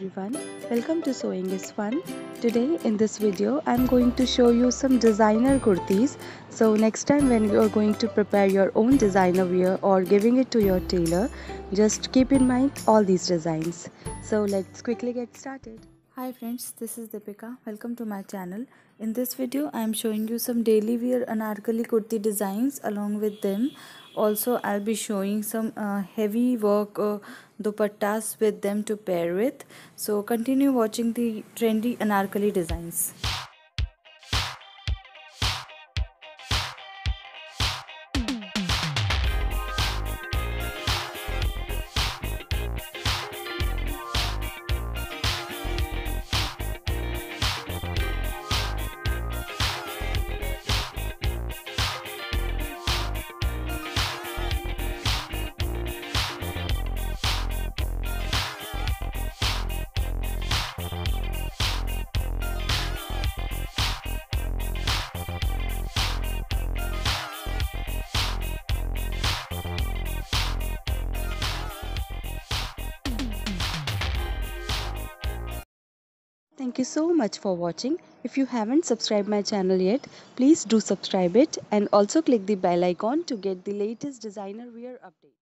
everyone, welcome to Sewing is Fun. Today in this video I'm going to show you some designer kurtis. So next time when you are going to prepare your own designer wear or giving it to your tailor, just keep in mind all these designs. So let's quickly get started. Hi friends, this is Deepika. Welcome to my channel. In this video I am showing you some daily wear anarkali kurti designs. Along with them also I'll be showing some heavy work dupattas with them to pair with. So continue watching the trendy anarkali designs. Thank you so much for watching. If you haven't subscribed my channel yet, please do subscribe it and also click the bell icon to get the latest designer wear update.